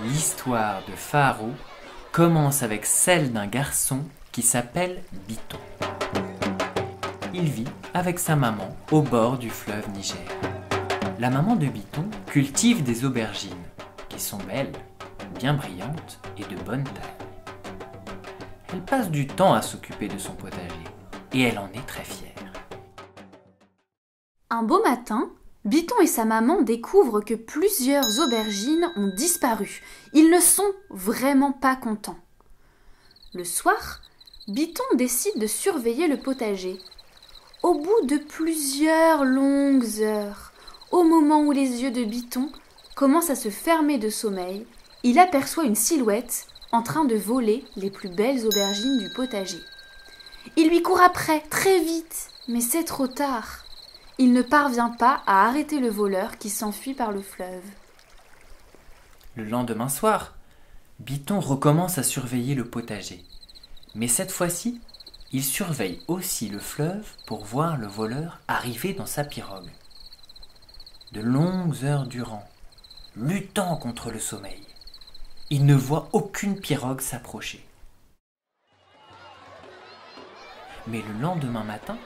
L'histoire de Pharaon commence avec celle d'un garçon qui s'appelle Biton. Il vit avec sa maman au bord du fleuve Niger. La maman de Biton cultive des aubergines qui sont belles, bien brillantes et de bonne taille. Elle passe du temps à s'occuper de son potager et elle en est très fière. Un beau matin, Biton et sa maman découvrent que plusieurs aubergines ont disparu. Ils ne sont vraiment pas contents. Le soir, Biton décide de surveiller le potager. Au bout de plusieurs longues heures, au moment où les yeux de Biton commencent à se fermer de sommeil, il aperçoit une silhouette en train de voler les plus belles aubergines du potager. Il lui court après, très vite, mais c'est trop tard. Il ne parvient pas à arrêter le voleur qui s'enfuit par le fleuve. Le lendemain soir, Biton recommence à surveiller le potager. Mais cette fois-ci, il surveille aussi le fleuve pour voir le voleur arriver dans sa pirogue. De longues heures durant, luttant contre le sommeil, il ne voit aucune pirogue s'approcher. Mais le lendemain matin,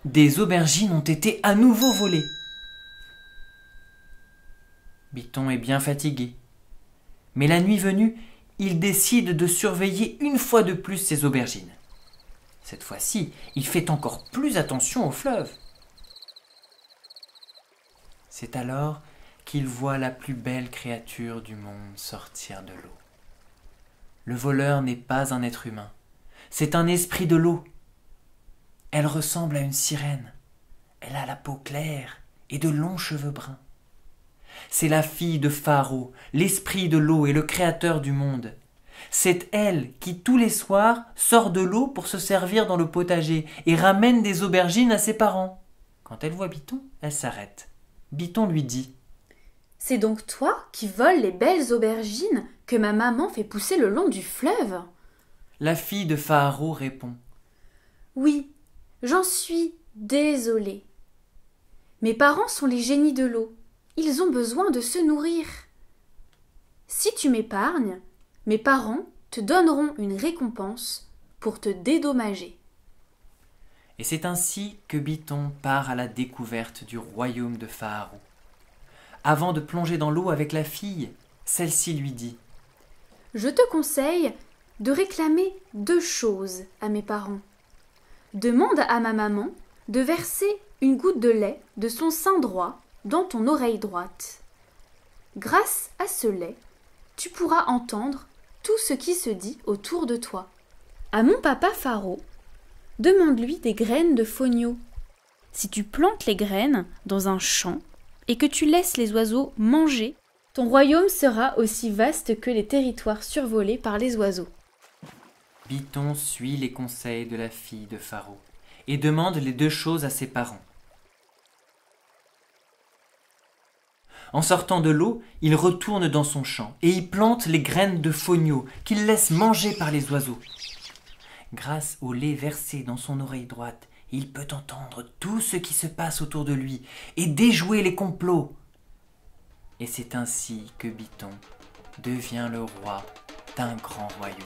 des aubergines ont été à nouveau volées. Biton est bien fatigué. Mais la nuit venue, il décide de surveiller une fois de plus ses aubergines. Cette fois-ci, il fait encore plus attention au fleuve. C'est alors qu'il voit la plus belle créature du monde sortir de l'eau. Le voleur n'est pas un être humain, c'est un esprit de l'eau. Elle ressemble à une sirène. Elle a la peau claire et de longs cheveux bruns. C'est la fille de Pharaon, l'esprit de l'eau et le créateur du monde. C'est elle qui, tous les soirs, sort de l'eau pour se servir dans le potager et ramène des aubergines à ses parents. Quand elle voit Biton, elle s'arrête. Biton lui dit : « C'est donc toi qui voles les belles aubergines que ma maman fait pousser le long du fleuve ?» La fille de Pharaon répond : « Oui, j'en suis désolée. Mes parents sont les génies de l'eau. Ils ont besoin de se nourrir. Si tu m'épargnes, mes parents te donneront une récompense pour te dédommager. » Et c'est ainsi que Biton part à la découverte du royaume de Pharaon. Avant de plonger dans l'eau avec la fille, celle-ci lui dit : « Je te conseille de réclamer 2 choses à mes parents. Demande à ma maman de verser une goutte de lait de son sein droit dans ton oreille droite. Grâce à ce lait, tu pourras entendre tout ce qui se dit autour de toi. À mon papa Pharaon, demande-lui des graines de fonio. Si tu plantes les graines dans un champ et que tu laisses les oiseaux manger, ton royaume sera aussi vaste que les territoires survolés par les oiseaux. » Biton suit les conseils de la fille de Pharaon et demande les 2 choses à ses parents. En sortant de l'eau, il retourne dans son champ et y plante les graines de fonio qu'il laisse manger par les oiseaux. Grâce au lait versé dans son oreille droite, il peut entendre tout ce qui se passe autour de lui et déjouer les complots. Et c'est ainsi que Biton devient le roi d'un grand royaume.